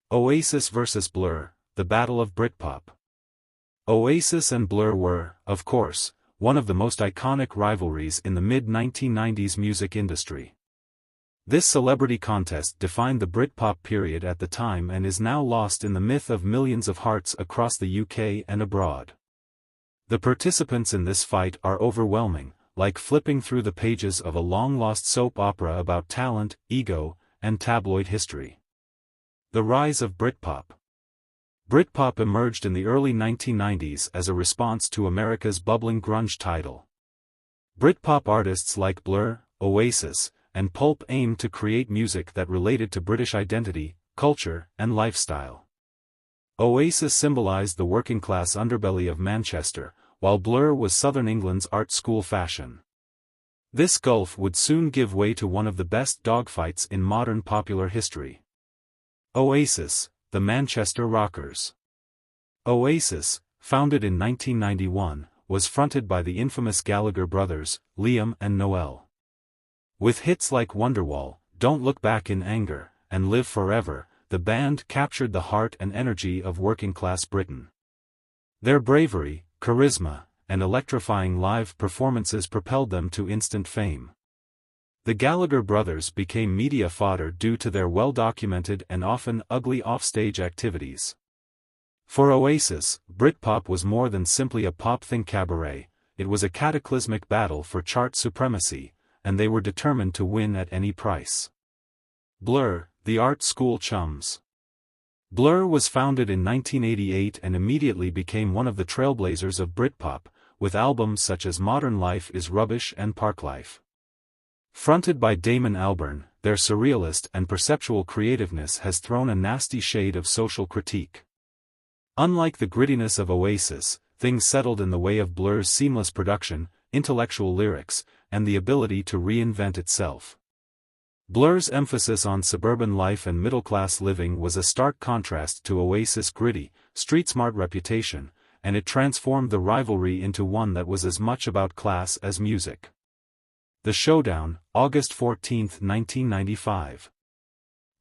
Oasis vs Blur, the Battle of Britpop. Oasis and Blur were, of course, one of the most iconic rivalries in the mid-1990s music industry. This celebrity contest defined the Britpop period at the time and is now lost in the myth of millions of hearts across the UK and abroad. The participants in this fight are overwhelming, like flipping through the pages of a long-lost soap opera about talent, ego, and tabloid history. The rise of Britpop. Britpop emerged in the early 1990s as a response to America's bubbling grunge tidal. Britpop artists like Blur, Oasis, and Pulp aimed to create music that related to British identity, culture, and lifestyle. Oasis symbolized the working-class underbelly of Manchester, while Blur was Southern England's art school fashion. This gulf would soon give way to one of the best dogfights in modern popular history. Oasis, the Manchester Rockers. Oasis, founded in 1991, was fronted by the infamous Gallagher brothers, Liam and Noel. With hits like Wonderwall, Don't Look Back in Anger, and Live Forever, the band captured the heart and energy of working-class Britain. Their bravery, charisma, and electrifying live performances propelled them to instant fame. The Gallagher brothers became media fodder due to their well-documented and often ugly offstage activities. For Oasis, Britpop was more than simply a pop-thing cabaret, it was a cataclysmic battle for chart supremacy, and they were determined to win at any price. Blur, the art school chums. Blur was founded in 1988 and immediately became one of the trailblazers of Britpop, with albums such as Modern Life is Rubbish and Parklife. Fronted by Damon Albarn, their surrealist and perceptual creativeness has thrown a nasty shade of social critique. Unlike the grittiness of Oasis, things settled in the way of Blur's seamless production, intellectual lyrics, and the ability to reinvent itself. Blur's emphasis on suburban life and middle-class living was a stark contrast to Oasis' gritty, street-smart reputation, and it transformed the rivalry into one that was as much about class as music. The Showdown, August 14, 1995.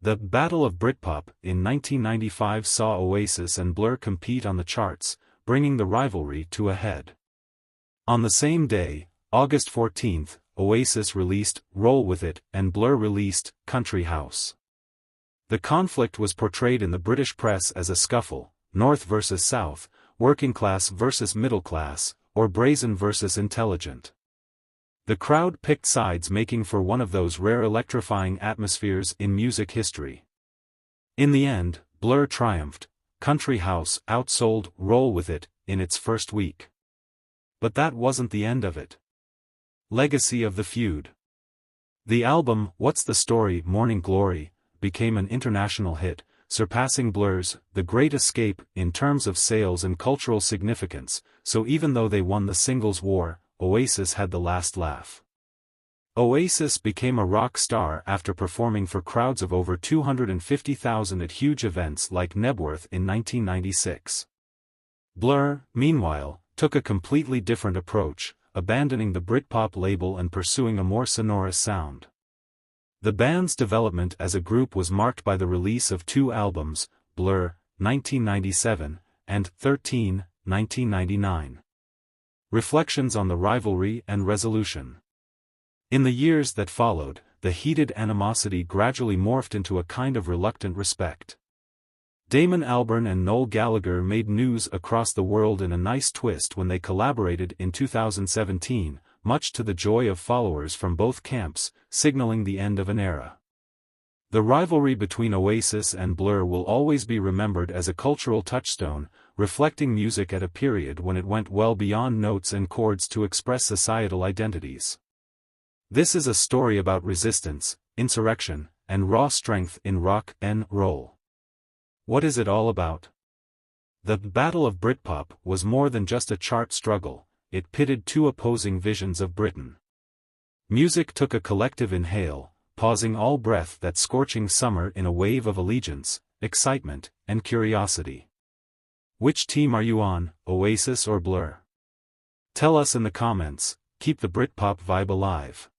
The Battle of Britpop in 1995 saw Oasis and Blur compete on the charts, bringing the rivalry to a head. On the same day, August 14, Oasis released Roll With It and Blur released Country House. The conflict was portrayed in the British press as a scuffle, North versus South, working class versus middle class, or brazen versus intelligent. The crowd picked sides, making for one of those rare electrifying atmospheres in music history. In the end, Blur triumphed. Country House outsold Roll With It in its first week. But that wasn't the end of it. Legacy of the feud. The album What's the Story, Morning Glory became an international hit, surpassing Blur's The Great Escape in terms of sales and cultural significance, so even though they won the singles war, Oasis had the last laugh. Oasis became a rock star after performing for crowds of over 250,000 at huge events like Nebworth in 1996. Blur, meanwhile, took a completely different approach, abandoning the Britpop label and pursuing a more sonorous sound. The band's development as a group was marked by the release of two albums, Blur, 1997, and 13, 1999. Reflections on the rivalry and resolution. In the years that followed, the heated animosity gradually morphed into a kind of reluctant respect. Damon Albarn and Noel Gallagher made news across the world in a nice twist when they collaborated in 2017, much to the joy of followers from both camps, signaling the end of an era. The rivalry between Oasis and Blur will always be remembered as a cultural touchstone, reflecting music at a period when it went well beyond notes and chords to express societal identities. This is a story about resistance, insurrection, and raw strength in rock and roll. What is it all about? The Battle of Britpop was more than just a chart struggle, it pitted two opposing visions of Britain. Music took a collective inhale, pausing all breath that scorching summer in a wave of allegiance, excitement, and curiosity. Which team are you on, Oasis or Blur? Tell us in the comments, keep the Britpop vibe alive.